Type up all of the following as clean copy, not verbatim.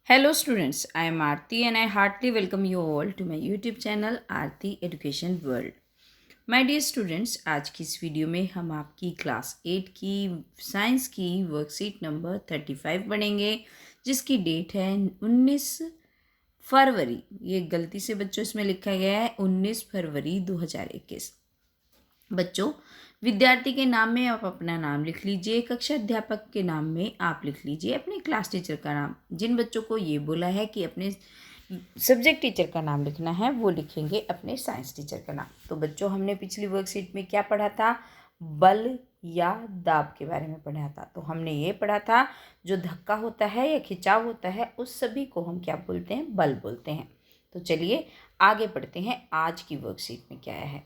Hello students, I am Aarti and I heartily welcome you all to my YouTube channel Aarti Education World. My dear students, आज की इस video में हम आपकी class 8 की science की वर्कशीट नंबर 35 पढ़ेंगे, जिसकी डेट है 19 फरवरी। ये गलती से बच्चों इसमें लिखा गया है 19 फरवरी 2021। बच्चों, विद्यार्थी के नाम में आप अपना नाम लिख लीजिए, कक्षा अध्यापक के नाम में आप लिख लीजिए अपने क्लास टीचर का नाम। जिन बच्चों को ये बोला है कि अपने सब्जेक्ट टीचर का नाम लिखना है, वो लिखेंगे अपने साइंस टीचर का नाम। तो बच्चों, हमने पिछली वर्कशीट में क्या पढ़ा था? बल या दाब के बारे में पढ़ा था। तो हमने ये पढ़ा था, जो धक्का होता है या खिंचाव होता है, उस सभी को हम क्या बोलते हैं? बल बोलते हैं। तो चलिए आगे पढ़ते हैं, आज की वर्कशीट में क्या है।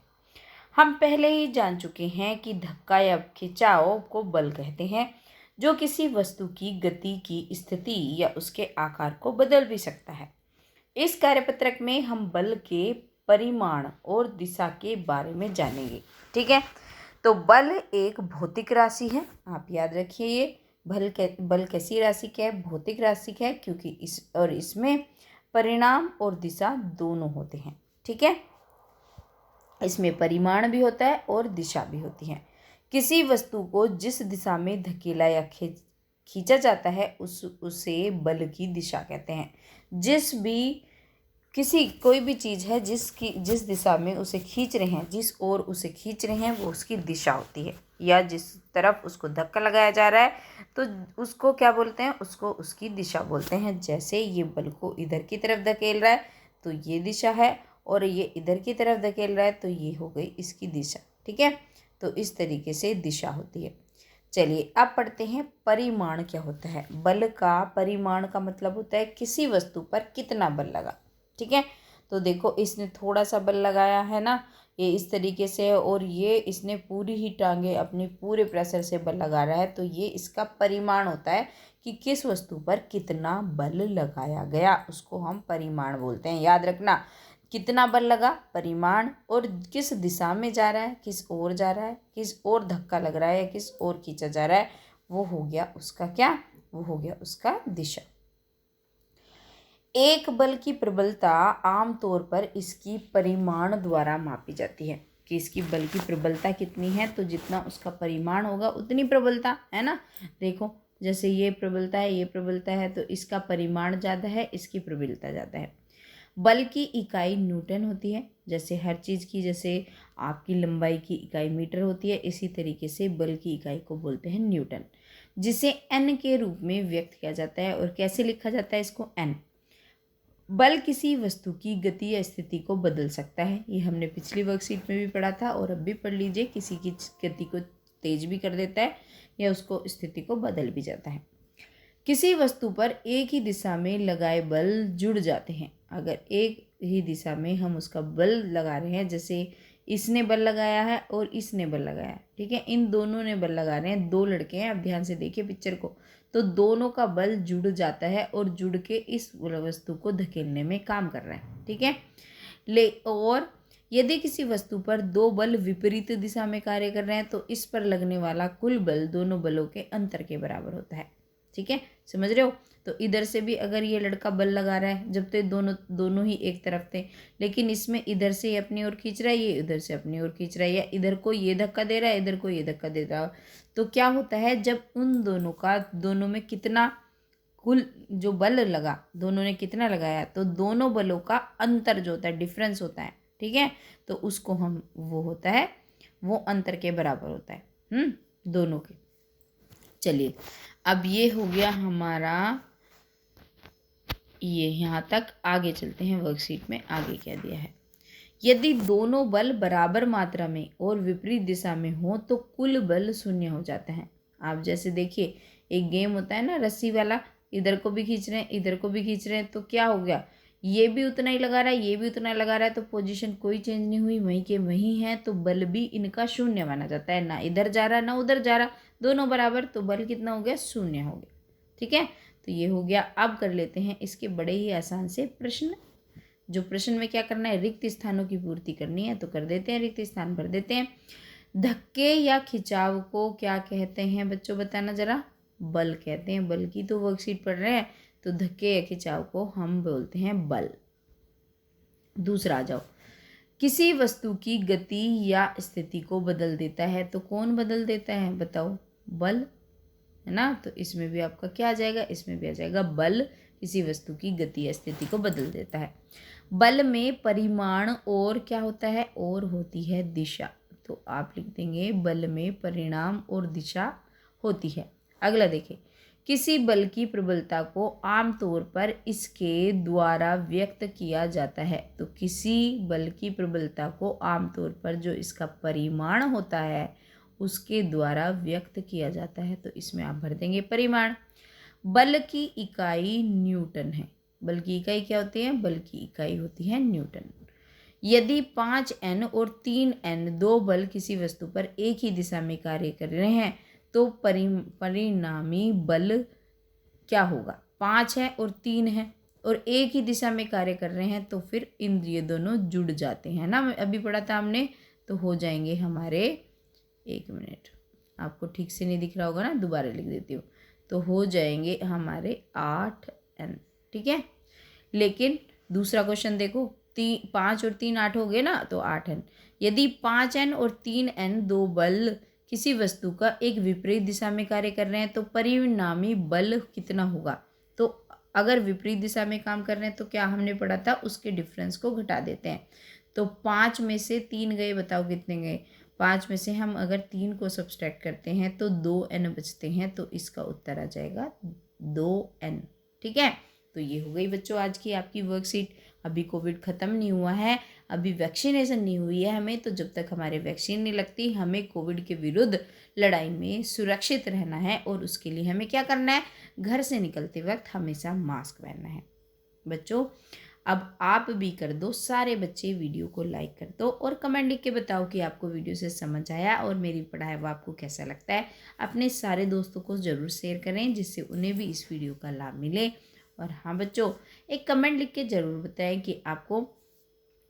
हम पहले ही जान चुके हैं कि धक्का या खिंचाव को बल कहते हैं, जो किसी वस्तु की गति की स्थिति या उसके आकार को बदल भी सकता है। इस कार्यपत्रक में हम बल के परिमाण और दिशा के बारे में जानेंगे। ठीक है, तो बल एक भौतिक राशि है। आप याद रखिए, ये बल कैसी राशि क्या है? भौतिक राशि है, क्योंकि इसमें परिमाण और दिशा दोनों होते हैं। ठीक है, इसमें परिमाण भी होता है और दिशा भी होती है। किसी वस्तु को जिस दिशा में धकेला या खींचा जाता है उसे बल की दिशा कहते हैं। कोई भी चीज़ है जिस दिशा में उसे खींच रहे हैं, जिस ओर उसे खींच रहे हैं, वो उसकी दिशा होती है। या जिस तरफ उसको धक्का लगाया जा रहा है, तो उसको क्या बोलते हैं? उसको उसकी दिशा बोलते हैं। जैसे ये बल को इधर की तरफ धकेल रहा है तो ये दिशा है, और ये इधर की तरफ धकेल रहा है तो ये हो गई इसकी दिशा। ठीक है, तो इस तरीके से दिशा होती है। चलिए अब पढ़ते हैं, परिमाण क्या होता है। बल का परिमाण का मतलब होता है किसी वस्तु पर कितना बल लगा। ठीक है, तो देखो, इसने थोड़ा सा बल लगाया है ना, ये इस तरीके से, और ये इसने पूरी ही टांगे अपने पूरे प्रेशर से बल लगा रहा है, तो ये इसका परिमाण होता है कि किस वस्तु पर कितना बल लगाया गया, उसको हम परिमाण बोलते हैं। याद रखना, कितना बल लगा, परिमाण, और किस दिशा में जा रहा है, किस ओर जा रहा है, किस ओर धक्का लग रहा है या किस ओर खींचा जा रहा है, वो हो गया उसका क्या? वो हो गया उसका दिशा। एक बल की प्रबलता आमतौर पर इसकी परिमाण द्वारा मापी जाती है, कि इसकी बल की प्रबलता कितनी है, तो जितना उसका परिमाण होगा उतनी प्रबलता है ना। देखो, जैसे ये प्रबलता है, ये प्रबलता है, तो इसका परिमाण ज़्यादा है, इसकी प्रबलता ज़्यादा है। बल की इकाई न्यूटन होती है। जैसे हर चीज़ की, जैसे आपकी लंबाई की इकाई मीटर होती है, इसी तरीके से बल की इकाई को बोलते हैं न्यूटन, जिसे एन के रूप में व्यक्त किया जाता है। और कैसे लिखा जाता है इसको? एन। बल किसी वस्तु की गति या स्थिति को बदल सकता है। ये हमने पिछली वर्कशीट में भी पढ़ा था, और अब भी पढ़ लीजिए। किसी की गति को तेज भी कर देता है या उसको स्थिति को बदल भी जाता है। किसी वस्तु पर एक ही दिशा में लगाए बल जुड़ जाते हैं। अगर एक ही दिशा में हम उसका बल लगा रहे हैं, जैसे इसने बल लगाया है और इसने बल लगाया है, ठीक है, इन दोनों ने बल लगा रहे हैं, दो लड़के हैं। अब ध्यान से देखिए पिक्चर को, तो दोनों का बल जुड़ जाता है और जुड़ के इस वस्तु को धकेलने में काम कर रहा है। ठीक है, और यदि किसी वस्तु पर दो बल विपरीत दिशा में कार्य कर रहे हैं, तो इस पर लगने वाला कुल बल दोनों बलों के अंतर के बराबर होता है। ठीक है, समझ रहे हो? तो इधर से भी अगर ये लड़का बल लगा रहा है, जब तो दोनों ही एक तरफ थे, लेकिन इसमें इधर से अपनी ओर खींच रहा है, ये इधर से अपनी ओर खींच रहा है, या इधर को ये धक्का दे रहा है, इधर को ये धक्का दे रहा है, तो क्या होता है, जब उन दोनों में कितना कुल जो बल लगा, दोनों ने कितना लगाया, तो दोनों बलों का अंतर जो होता है, डिफरेंस होता है। ठीक है, तो उसको हम वो होता है, वो अंतर के बराबर होता है दोनों के। चलिए, अब ये हो गया हमारा, ये यहाँ तक। आगे चलते हैं, वर्कशीट में आगे क्या दिया है। यदि दोनों बल बराबर मात्रा में और विपरीत दिशा में हो, तो कुल बल शून्य हो जाता है। आप जैसे देखिए, एक गेम होता है ना रस्सी वाला, इधर को भी खींच रहे हैं, इधर को भी खींच रहे हैं, तो क्या हो गया, ये भी उतना ही लगा रहा है, ये भी उतना लगा रहा है, तो पोजीशन कोई चेंज नहीं हुई, वहीं के वहीं है, तो बल भी इनका शून्य माना जाता है। ना इधर जा रहा ना उधर जा रहा, दोनों बराबर, तो बल कितना हो गया? शून्य हो गया। ठीक है, तो ये हो गया। अब कर लेते हैं इसके बड़े ही आसान से प्रश्न। जो प्रश्न में क्या करना है, रिक्त स्थानों की पूर्ति करनी है, तो कर देते हैं, रिक्त स्थान भर देते हैं। धक्के या खिंचाव को क्या कहते हैं बच्चों, बताना जरा? बल कहते हैं। बल की तो वर्कशीट पढ़ रहे हैं, तो धक्के या खिंचाव को हम बोलते हैं बल। दूसरा आ जाओ, किसी वस्तु की गति या स्थिति को बदल देता है तो कौन बदल देता है बताओ? बल, है ना। तो इसमें भी आपका क्या आ जाएगा? इसमें भी आ जाएगा बल, किसी वस्तु की गति या स्थिति को बदल देता है। बल में परिमाण और क्या होता है? और होती है दिशा। तो आप लिख देंगे बल में परिणाम और दिशा होती है। अगला देखिए, किसी बल की प्रबलता को आमतौर पर इसके द्वारा व्यक्त किया जाता है। तो किसी बल की प्रबलता को आमतौर पर जो इसका परिमाण होता है उसके द्वारा व्यक्त किया जाता है। तो इसमें आप भर देंगे परिमाण। बल की इकाई न्यूटन है। बल की इकाई क्या होती है? बल की इकाई होती है न्यूटन। यदि 5N और 3N दो बल किसी वस्तु पर एक ही दिशा में कार्य कर रहे हैं तो परिणामी बल क्या होगा? 5 है और 3 है और एक ही दिशा में कार्य कर रहे हैं तो फिर ये दोनों जुड़ जाते हैं ना, अभी पढ़ा था हमने। तो हो जाएंगे हमारे, एक मिनट, आपको ठीक से नहीं दिख रहा होगा ना, दोबारा लिख देती हूँ। तो हो जाएंगे हमारे 8N, ठीक है। लेकिन दूसरा क्वेश्चन देखो, 5 और 3 8 हो गए ना, तो 8N। यदि 5N और 3N दो बल किसी वस्तु का एक विपरीत दिशा में कार्य कर रहे हैं तो परिणामी बल कितना होगा? तो अगर विपरीत दिशा में काम कर रहे हैं तो क्या हमने पढ़ा था? उसके डिफरेंस को घटा देते हैं। तो 5 में से 3 गए, बताओ कितने गए? 5 में से हम अगर 3 को सब्सट्रैक्ट करते हैं तो 2N बचते हैं। तो इसका उत्तर आ जाएगा 2N, ठीक है। तो ये हो गई बच्चों आज की आपकी वर्कशीट। अभी कोविड ख़त्म नहीं हुआ है, अभी वैक्सीनेशन नहीं हुई है हमें, तो जब तक हमारे वैक्सीन नहीं लगती हमें कोविड के विरुद्ध लड़ाई में सुरक्षित रहना है। और उसके लिए हमें क्या करना है? घर से निकलते वक्त हमेशा मास्क पहनना है। बच्चों अब आप भी कर दो, सारे बच्चे वीडियो को लाइक कर दो और कमेंट लिख के बताओ कि आपको वीडियो से समझ आया और मेरी पढ़ाई वो आपको कैसा लगता है। अपने सारे दोस्तों को ज़रूर शेयर करें जिससे उन्हें भी इस वीडियो का लाभ मिले। और हाँ बच्चों, एक कमेंट लिख के ज़रूर बताएं कि आपको,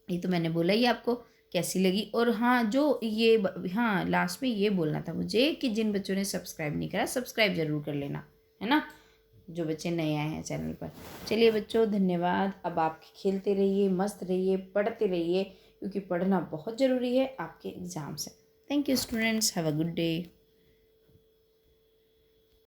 ये तो मैंने बोला ही, आपको कैसी लगी। और हाँ, जो ये हाँ लास्ट में ये बोलना था मुझे कि जिन बच्चों ने सब्सक्राइब नहीं करा, सब्सक्राइब ज़रूर कर लेना, है ना, जो बच्चे नए आए हैं चैनल पर। चलिए बच्चों, धन्यवाद। अब आप खेलते रहिए, मस्त रहिए, पढ़ते रहिए, क्योंकि पढ़ना बहुत ज़रूरी है आपके एग्ज़ाम से। Thank you students, have a good day.